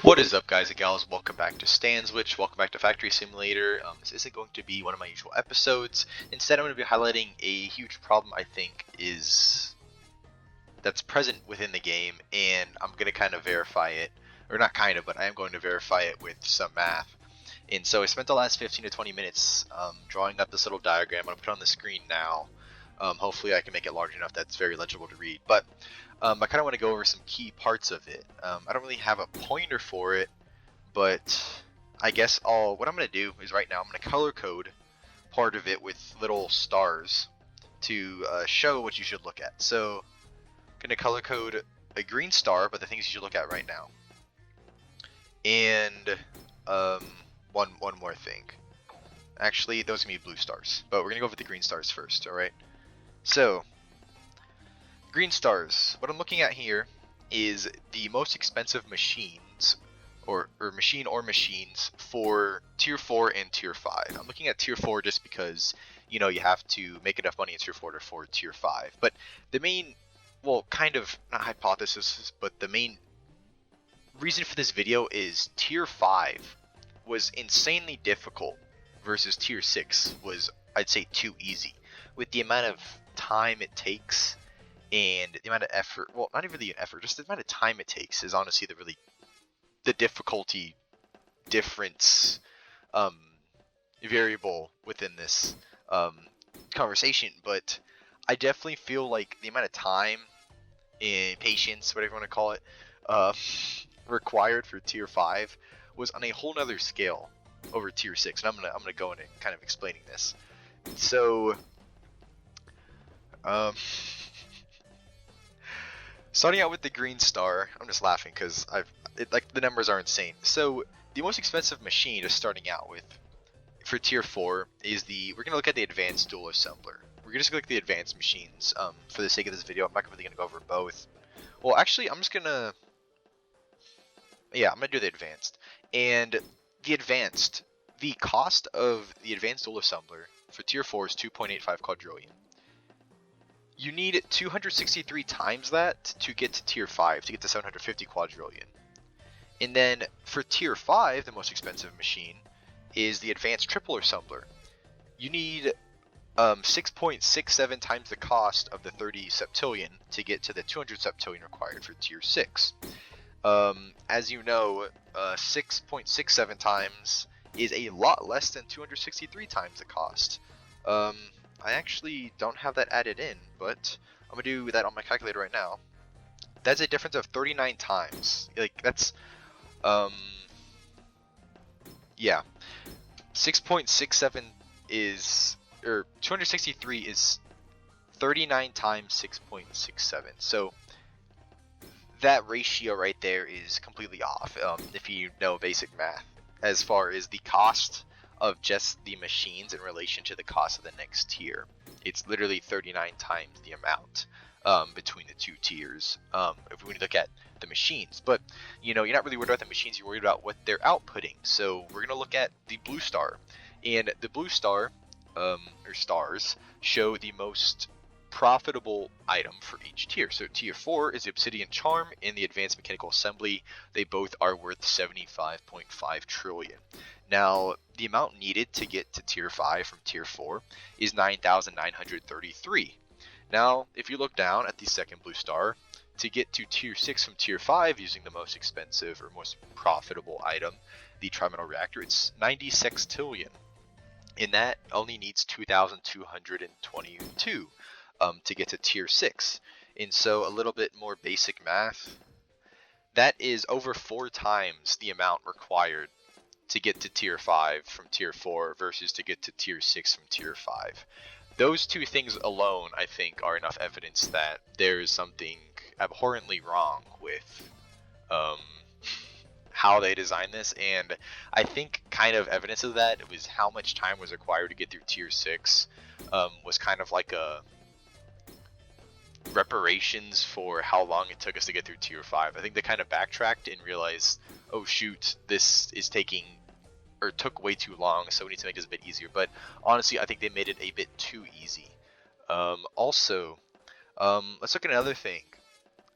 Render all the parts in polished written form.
What is up, guys and gals? Welcome back to Stanswitch. Welcome back to Factory Simulator. This isn't going to be one of my usual episodes. Instead, I'm going to be highlighting a huge problem I think that's present within the game, and I'm going to kind of verify it, or not kind of, but I am going to verify it with some math. And so I spent the last 15 to 20 minutes drawing up this little diagram. I'm going to put it on the screen now. Hopefully I can make it large enough that's very legible to read. But I kind of want to go over some key parts of it. I don't really have a pointer for it, but I guess what I'm going to do is right now I'm going to color code part of it with little stars to show what you should look at. So I'm going to color code a green star, but the things you should look at right now. And one more thing. Actually, those are going to be blue stars, but we're going to go over the green stars first, alright? So, green stars. What I'm looking at here is the most expensive machines, or machines for Tier 4 and Tier 5. I'm looking at Tier 4 just because, you know, you have to make enough money in Tier 4 to afford Tier 5. But the main, well, kind of, not hypothesis, but the main reason for this video is Tier 5 was insanely difficult versus Tier 6 was, I'd say, too easy. With the amount of time it takes and the amount of effort, well, not even the effort, just the amount of time it takes is honestly the difficulty difference variable within this conversation. But I definitely feel like the amount of time and patience, whatever you want to call it, required for Tier 5 was on a whole nother scale over Tier 6, and I'm gonna go into kind of explaining this. So starting out with the green star, I'm just laughing because like the numbers are insane. So the most expensive machine just starting out with for Tier 4 is we're gonna look at the advanced dual assembler. We're just gonna look at the advanced machines. For the sake of this video, I'm not really gonna go over both. Well, actually, I'm gonna do the advanced. And the cost of the advanced dual assembler for Tier 4 is 2.85 quadrillion. You need 263 times that to get to Tier 5, to get to 750 quadrillion. And then for Tier 5, the most expensive machine, is the advanced triple assembler. You need 6.67 times the cost of the 30 septillion to get to the 200 septillion required for Tier 6. As you know, 6.67 times is a lot less than 263 times the cost. I actually don't have that added in, but I'm gonna do that on my calculator right now. That's a difference of 39 times. Like, that's, yeah. 6.67 is, or 263 is 39 times 6.67. So that ratio right there is completely off, if you know basic math, as far as the cost of just the machines in relation to the cost of the next tier. It's literally 39 times the amount between the two tiers, if we look at the machines. But, you know, you're not really worried about the machines, you're worried about what they're outputting. So we're going to look at the blue star. And the blue star, or stars, show the most profitable item for each tier. So Tier 4 is the Obsidian Charm and the Advanced Mechanical Assembly. They both are worth 75.5 trillion. Now, the amount needed to get to Tier 5 from Tier 4 is 9,933. Now, if you look down at the second blue star, to get to Tier 6 from Tier 5 using the most expensive or most profitable item, the Trimetal Reactor, it's 90 sextillion. And that only needs 2,222 to get to Tier 6. And so a little bit more basic math, that is over 4 times the amount required to get to Tier 5 from Tier 4 versus to get to Tier 6 from Tier 5. Those two things alone, I think, are enough evidence that there is something abhorrently wrong with how they designed this. And I think kind of evidence of that was how much time was required to get through Tier 6 was kind of like a reparations for how long it took us to get through Tier 5. I think they kind of backtracked and realized, oh shoot, this is taking, or took way too long, so we need to make this a bit easier. But honestly, I think they made it a bit too easy. Also, let's look at another thing.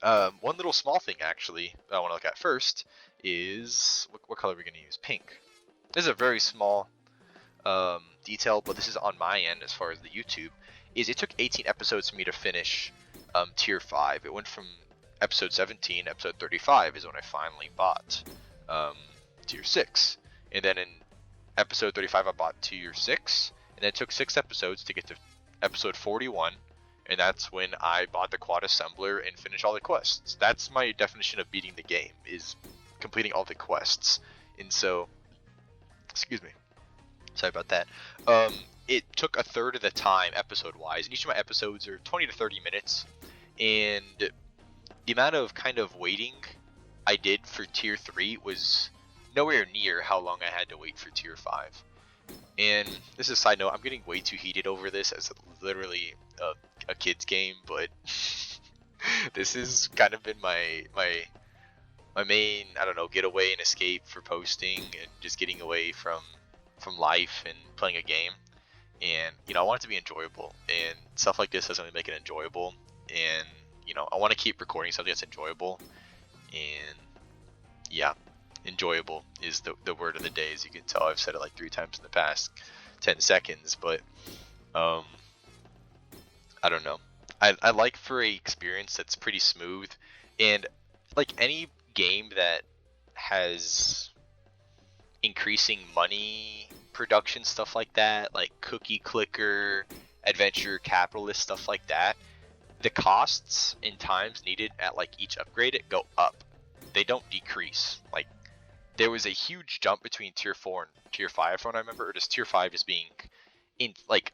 One little small thing actually I want to look at first is what color are we going to use? Pink. This is a very small detail, but this is on my end as far as the YouTube. Is it took 18 episodes for me to finish tier 5. It went from episode 17, episode 35 is when I finally bought tier 6, and then in episode 35 I bought tier 6, and then it took 6 episodes to get to episode 41. And that's when I bought the quad assembler and finished all the quests. That's my definition of beating the game, is completing all the quests. And so, excuse me, sorry about that. It took a third of the time episode-wise, and each of my episodes are 20 to 30 minutes. And the amount of kind of waiting I did for tier 3 was nowhere near how long I had to wait for tier 5. And this is a side note, I'm getting way too heated over this as literally a kid's game, but this has kind of been my main, I don't know, getaway and escape for posting and just getting away from life and playing a game. And you know, I want it to be enjoyable, and stuff like this doesn't really make it enjoyable. And you know, I want to keep recording something that's enjoyable. And yeah, enjoyable is the word of the day. As you can tell, I've said it like 3 times in the past 10 seconds, but I don't know. I like for a experience that's pretty smooth, and like any game that has increasing money production, stuff like that, like cookie clicker, adventure capitalist, stuff like that, the costs and times needed at like each upgrade it go up. They don't decrease. Like there was a huge jump between tier 4 and tier 5 from what I remember, or just tier 5 just being in like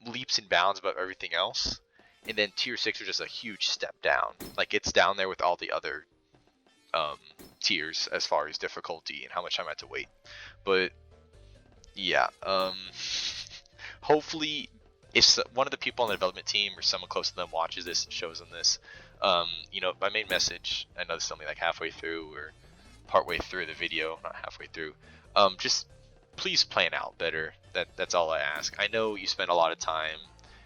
leaps and bounds above everything else, and then tier 6 was just a huge step down. Like it's down there with all the other tiers as far as difficulty and how much time I had to wait. But yeah, hopefully if one of the people on the development team or someone close to them watches this and shows them this, you know, my main message, I know this is only like halfway through or partway through the video, not halfway through, just please plan out better. That's all I ask. I know you spend a lot of time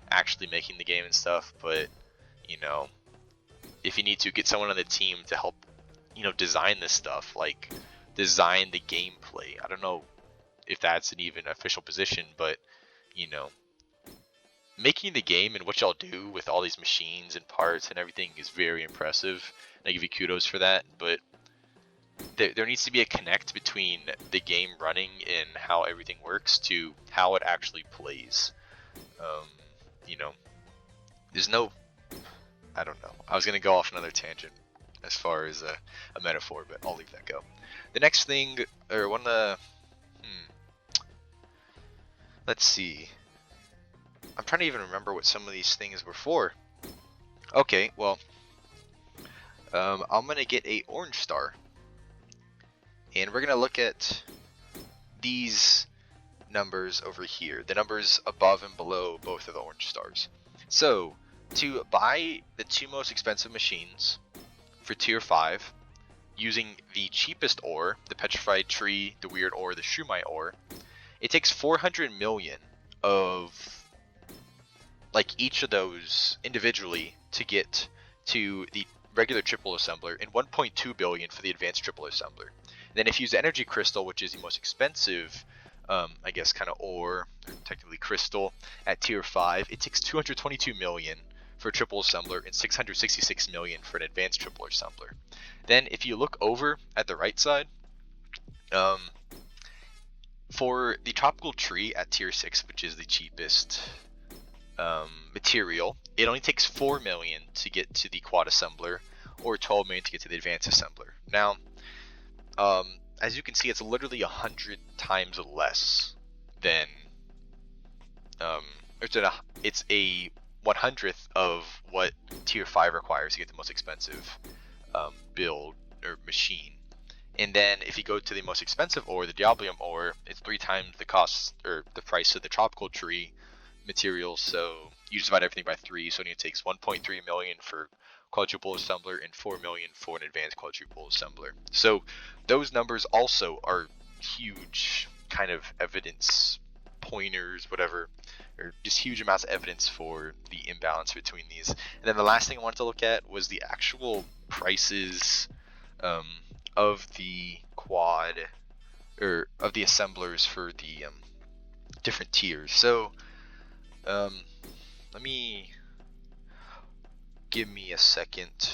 actually making the game and stuff, but you know, if you need to get someone on the team to help, you know, design this stuff, like design the gameplay. I don't know if that's an even official position, but you know, making the game and what y'all do with all these machines and parts and everything is very impressive, and I give you kudos for that. But there needs to be a connect between the game running and how everything works to how it actually plays. You know, there's no, I don't know. I was gonna go off another tangent as far as a metaphor, but I'll leave that go. The next thing, or one of the, let's see. I'm trying to even remember what some of these things were for. Okay, well, I'm gonna get a orange star, and we're gonna look at these numbers over here, the numbers above and below both of the orange stars. So to buy the 2 most expensive machines for tier 5 using the cheapest ore, the petrified tree, the weird ore, the shumai ore, it takes 400 million of like each of those individually to get to the regular triple assembler, and 1.2 billion for the advanced triple assembler. And then if you use the energy crystal, which is the most expensive I guess kind of ore, or technically crystal, at tier 5, it takes 222 million for a triple assembler and 666 million for an advanced triple assembler. Then if you look over at the right side, for the tropical tree at tier 6, which is the cheapest material, it only takes 4 million to get to the quad assembler, or 12 million to get to the advanced assembler. Now, as you can see, it's literally 100 times less than, it's a 100th of what tier 5 requires to get the most expensive build or machine. And then if you go to the most expensive ore, the Diablium ore, it's 3 times the cost or the price of the tropical tree materials. So you just divide everything by 3, so it takes 1.3 million for quadruple assembler and 4 million for an advanced quadruple assembler. So those numbers also are huge kind of evidence pointers, whatever, or just huge amounts of evidence for the imbalance between these. And then the last thing I wanted to look at was the actual prices of the quad, or of the assemblers for the different tiers. So let me give me a second.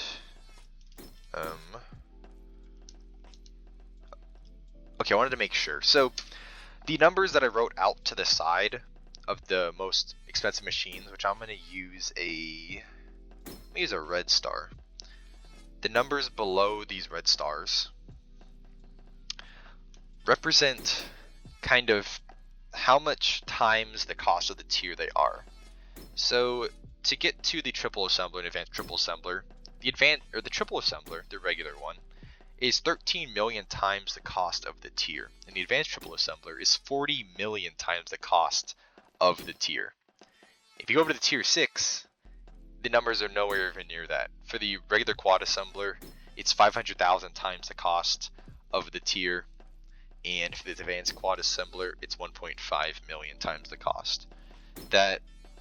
Okay, I wanted to make sure. So the numbers that I wrote out to the side of the most expensive machines, which I'm going to use a red star. The numbers below these red stars represent kind of how much times the cost of the tier they are. So to get to the triple assembler and advanced triple assembler, the triple assembler, the regular one, is 13 million times the cost of the tier, and the advanced triple assembler is 40 million times the cost of the tier. If you go over to the tier 6, the numbers are nowhere even near that. For the regular quad assembler, it's 500,000 times the cost of the tier, and for the advanced quad assembler, it's 1.5 million times the cost.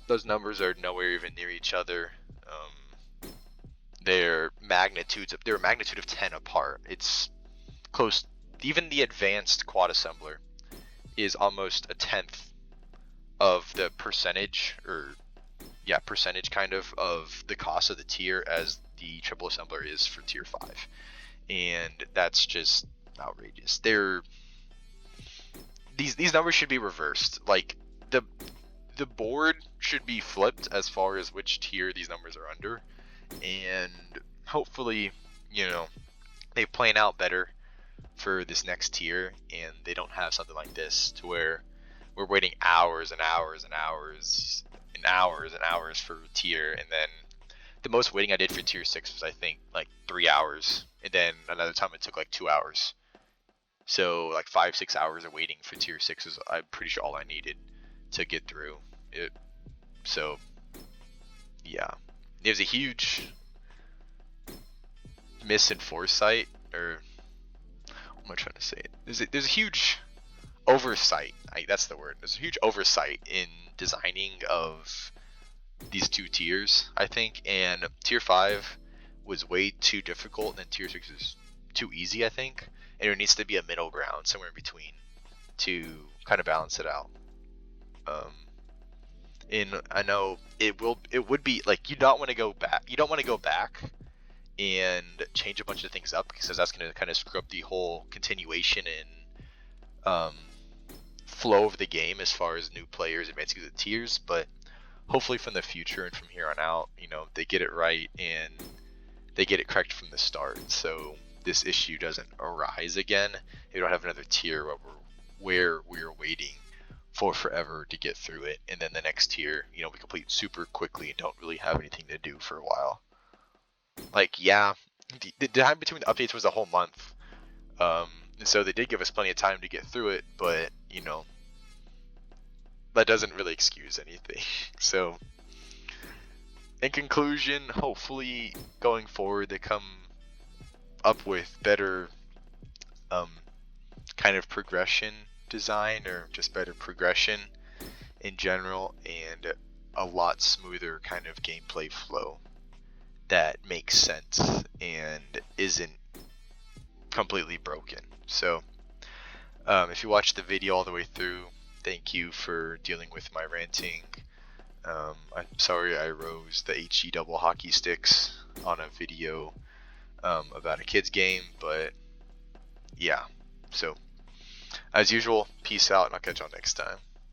Those numbers are nowhere even near each other. They're a magnitude of 10 apart. It's close. Even the advanced quad assembler is almost a tenth of the percentage kind of the cost of the tier as the triple assembler is for tier 5, and that's just outrageous. These numbers should be reversed. Like the board should be flipped as far as which tier these numbers are under, and hopefully, they plan out better for this next tier, and they don't have something like this to where we're waiting hours and hours and hours and hours and hours for a tier, and then the most waiting I did for tier 6 was I think like 3 hours, and then another time it took like 2 hours. So like 5-6 hours of waiting for tier 6 is, I'm pretty sure, all I needed to get through it. So yeah, there's a huge miss in foresight, or what am I trying to say? There's a huge oversight. That's the word. There's a huge oversight in designing of these two tiers, I think, and tier 5 was way too difficult, and tier 6 is too easy, I think, and there needs to be a middle ground somewhere in between to kind of balance it out. And I know it would be like, you don't want to go back and change a bunch of things up, because that's going to kind of screw up the whole continuation and flow of the game as far as new players advancing through the tiers. But hopefully from the future and from here on out, they get it right and they get it correct from the start, so this issue doesn't arise again. You don't have another tier where we're waiting for forever to get through it, and then the next tier, we complete super quickly and don't really have anything to do for a while. Like, yeah, the time between the updates was a whole month, and so they did give us plenty of time to get through it, but that doesn't really excuse anything. So in conclusion, hopefully going forward they come up with better kind of progression design, or just better progression in general, and a lot smoother kind of gameplay flow that makes sense and isn't completely broken. So if you watched the video all the way through, thank you for dealing with my ranting. I'm sorry I rose the HE double hockey sticks on a video about a kid's game, but yeah. So as usual, peace out, and I'll catch y'all next time.